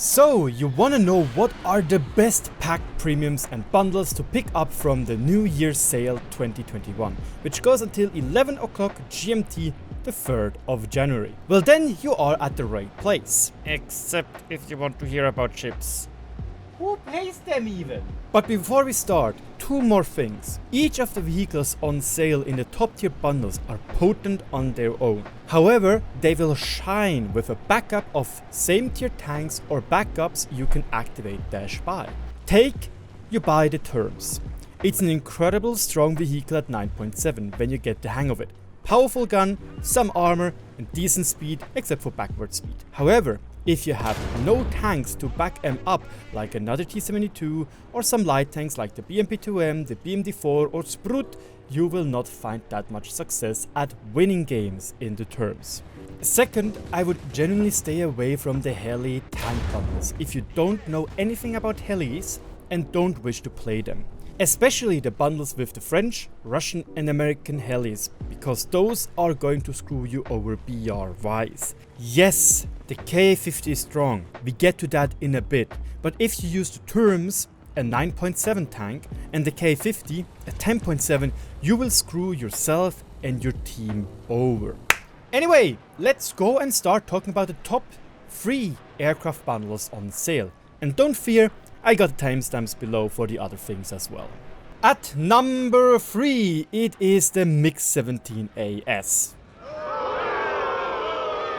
So, you wanna know what are the best pack premiums and bundles to pick up from the New Year's sale 2021, which goes until 11 o'clock GMT the 3rd of January. Well, then you are at the right place. Except if you want to hear about chips. Who pays them even? But before we start, two more things. Each of the vehicles on sale in the top tier bundles are potent on their own. However, they will shine with a backup of same tier tanks or backups you can activate / buy. You buy the TURMS. It's an incredible strong vehicle at 9.7 when you get the hang of it. Powerful gun, some armor and decent speed except for backward speed. However, if you have no tanks to back them up like another T-72 or some light tanks like the BMP-2M, the BMD-4 or Sprut, you will not find that much success at winning games in the TURMS. Second, I would genuinely stay away from the heli tank bundles if you don't know anything about helis and don't wish to play them. Especially the bundles with the French, Russian and American helis, because those are going to screw you over BR-wise. Yes, the Ka-50 is strong, we get to that in a bit, but if you use the TURMS, a 9.7 tank, and the Ka-50, a 10.7, you will screw yourself and your team over. Anyway, let's go and start talking about the top 3 aircraft bundles on sale. And don't fear, I got timestamps below for the other things as well. At number 3, it is the MiG-17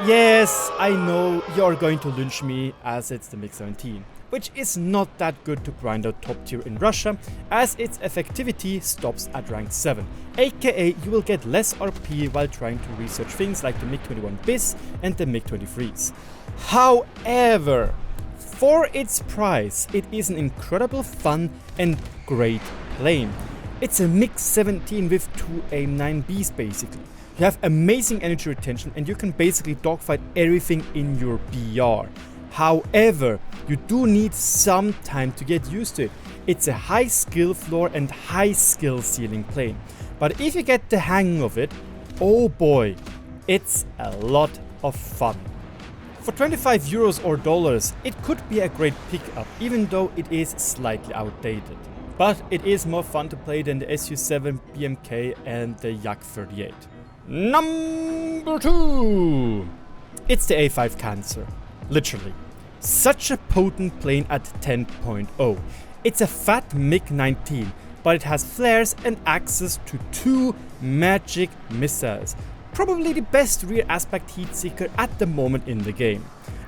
Yes, I know you're going to lynch me as it's the MiG-17, which is not that good to grind out top tier in Russia as its effectivity stops at rank 7, aka you will get less RP while trying to research things like the MiG-21 BIS and the MiG-23s. However, for its price, it is an incredible fun and great plane. It's a MiG-17 with 2 AIM-9Bs basically. You have amazing energy retention and you can basically dogfight everything in your BR. However, you do need some time to get used to it. It's a high skill floor and high skill ceiling plane. But if you get the hang of it, oh boy, it's a lot of fun. For 25 euros or dollars, it could be a great pickup, even though it is slightly outdated. But it is more fun to play than the Su-7 BMK and the Yak-38. Number 2! It's the A5 Cancer. Literally. Such a potent plane at 10.0. It's a fat MiG-19, but it has flares and access to 2 magic missiles. Probably the best rear aspect heat seeker at the moment in the game.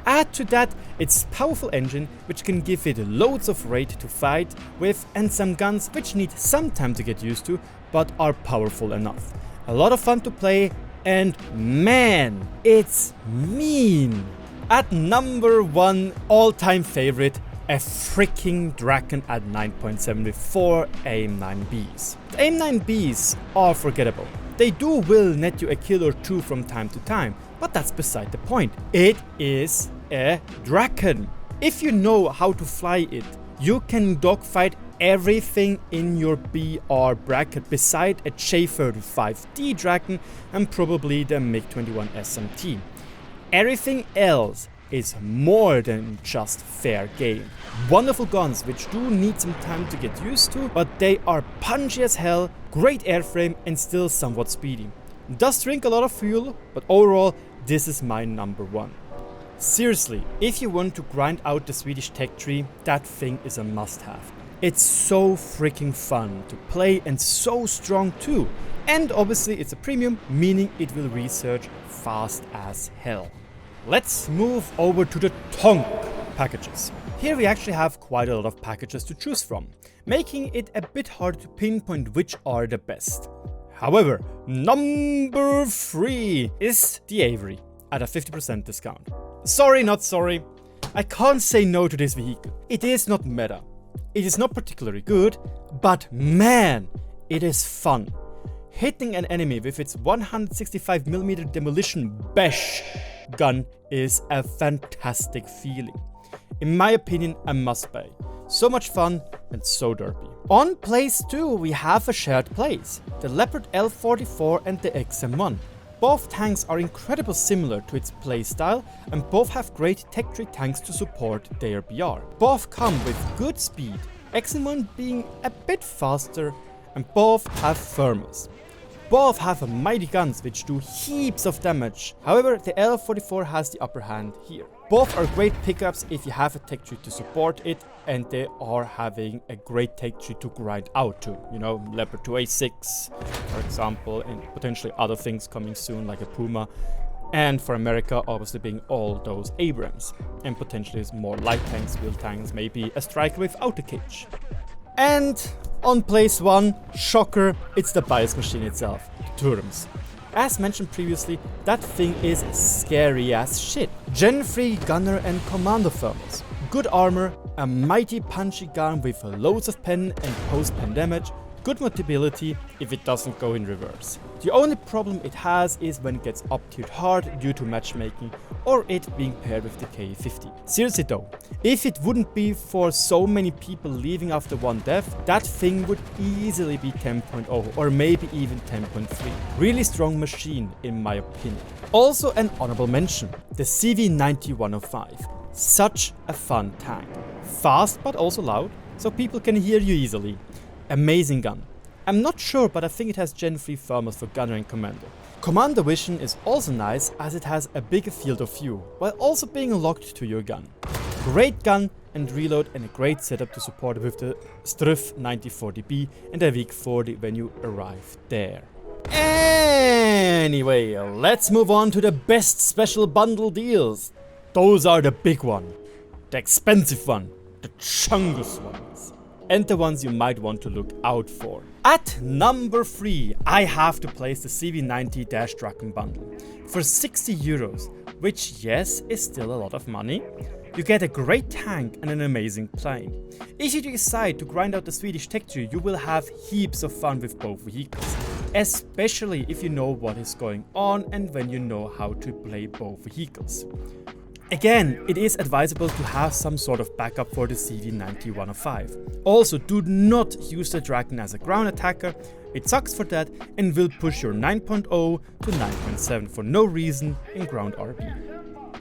Add to that its powerful engine, which can give it loads of rate to fight with, and some guns which need some time to get used to, but are powerful enough. A lot of fun to play, and man, it's mean! At number 1, all-time favorite, a freaking Draken at 9.7 with 4 AIM-9Bs. The AIM-9Bs are forgettable. They will net you a kill or 2 from time to time, but that's beside the point. It is a Draken. If you know how to fly it, you can dogfight everything in your BR bracket beside a J-35D Draken and probably the MiG-21 SMT. Everything else is more than just fair game. Wonderful guns which do need some time to get used to, but they are punchy as hell, great airframe and still somewhat speedy. Does drink a lot of fuel, but overall this is my number 1. Seriously, if you want to grind out the Swedish tech tree, that thing is a must-have. It's so freaking fun to play and so strong too. And obviously it's a premium, meaning it will research fast as hell. Let's move over to the Tonk packages. Here we actually have quite a lot of packages to choose from, making it a bit hard to pinpoint which are the best. However, number 3 is the Avery at a 50% discount. Sorry, not sorry. I can't say no to this vehicle. It is not meta. It is not particularly good, but man, it is fun. Hitting an enemy with its 165mm demolition bash gun is a fantastic feeling. In my opinion, a must buy. So much fun and so derpy. On place 2 we have a shared place, the Leopard L44 and the XM1. Both tanks are incredibly similar to its playstyle, and both have great tech tree tanks to support their BR. Both come with good speed, X1 being a bit faster, and both have thermals. Both have mighty guns which do heaps of damage, however the L44 has the upper hand here. Both are great pickups if you have a tech tree to support it, and they are having a great tech tree to grind out to. You know, Leopard 2A6 for example, and potentially other things coming soon like a Puma. And for America obviously being all those Abrams, and potentially more light tanks, wheel tanks, maybe a striker without a cage. And on place 1, shocker, it's the bias machine itself, the TURMS. As mentioned previously, that thing is scary as shit. Gen 3 gunner and commando thermals, good armor, a mighty punchy gun with loads of pen and post-pen damage, good mobility if it doesn't go in reverse. The only problem it has is when it gets up-tiered hard due to matchmaking or it being paired with the K50. Seriously though, if it wouldn't be for so many people leaving after one death, that thing would easily be 10.0 or maybe even 10.3. Really strong machine in my opinion. Also an honorable mention, the CV90-105. Such a fun tank. Fast but also loud, so people can hear you easily. Amazing gun. I'm not sure, but I think it has Gen 3 thermals for gunner and commando. Commander vision is also nice as it has a bigger field of view, while also being locked to your gun. Great gun and reload, and a great setup to support with the Sprut 9040B and a Weak 40 when you arrive there. Anyway, let's move on to the best special bundle deals. Those are the big one, the expensive one, the chungus ones, and the ones you might want to look out for. At number 3, I have to place the CV90-Dragon bundle. For 60 euros, which yes, is still a lot of money, you get a great tank and an amazing plane. If you decide to grind out the Swedish tech tree, you will have heaps of fun with both vehicles, especially if you know what is going on and when you know how to play both vehicles. Again, it is advisable to have some sort of backup for the CV90-105. Also, do not use the Dragon as a ground attacker, it sucks for that and will push your 9.0 to 9.7 for no reason in ground RB.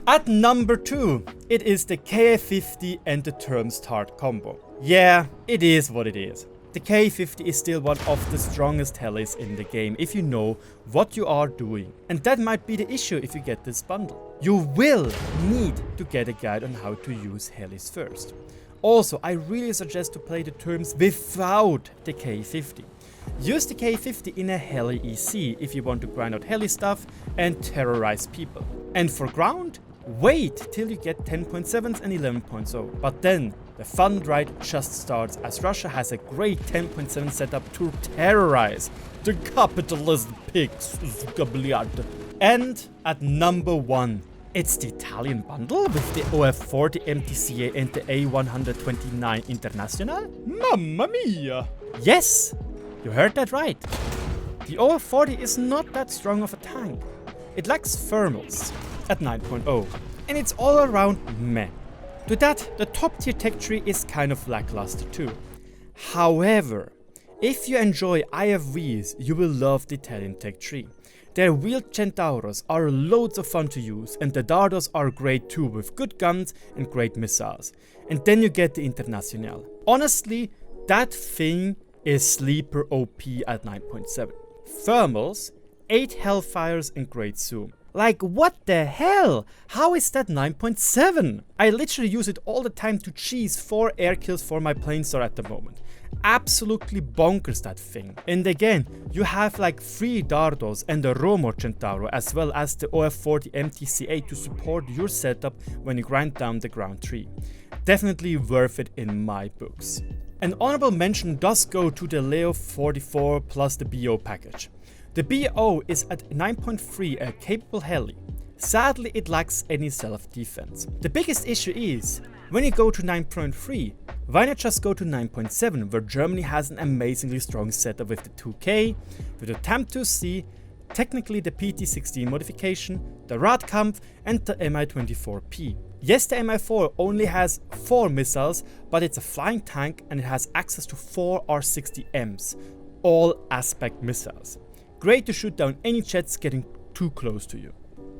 At number 2, it is the KA50 and the TURMS Tart combo. Yeah, it is what it is. The K50 is still one of the strongest helis in the game if you know what you are doing. And that might be the issue if you get this bundle. You will need to get a guide on how to use helis first. Also, I really suggest to play the TURMS without the K50. Use the K50 in a heli EC if you want to grind out heli stuff and terrorize people. And for ground, wait till you get 10.7s and 11.0. But then the fun ride just starts as Russia has a great 10.7 setup to terrorize the capitalist pigs. And at number 1, it's the Italian bundle with the OF40 MTCA and the A129 International. Mamma mia! Yes, you heard that right. The OF40 is not that strong of a tank. It lacks thermals at 9.0 and it's all around meh. To that, the top tier tech tree is kind of lackluster too. However, if you enjoy IFVs, you will love the Italian tech tree. Their wheeled Centauros are loads of fun to use, and the Dardos are great too with good guns and great missiles. And then you get the International. Honestly, that thing is sleeper OP at 9.7. Thermals, 8 Hellfires and great zoom. Like what the hell? How is that 9.7? I literally use it all the time to cheese 4 air kills for my Planestar at the moment. Absolutely bonkers that thing. And again, you have like 3 Dardos and a Romo Centauro as well as the OF40 MTCA to support your setup when you grind down the ground tree. Definitely worth it in my books. An honorable mention does go to the Leo 44 plus the BO package. The BO is at 9.3 a capable heli. Sadly, it lacks any self-defense. The biggest issue is, when you go to 9.3, why not just go to 9.7 where Germany has an amazingly strong setup with the 2K, with the TAM2C, technically the PT16 modification, the Radkampf and the Mi-24P. Yes, the Mi-4 only has 4 missiles, but it's a flying tank and it has access to 4 R60Ms, all aspect missiles. Great to shoot down any jets getting too close to you.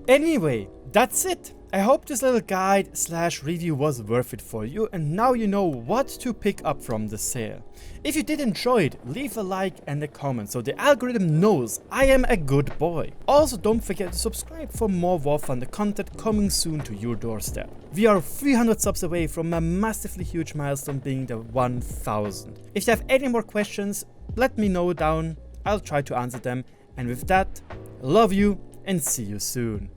Anyway, that's it. I hope this little guide / review was worth it for you, and now you know what to pick up from the sale. If you did enjoy it, leave a like and a comment so the algorithm knows I am a good boy. Also, don't forget to subscribe for more War Thunder content coming soon to your doorstep. We are 300 subs away from a massively huge milestone being the 1000. If you have any more questions, let me know down. I'll try to answer them. And with that, love you and see you soon.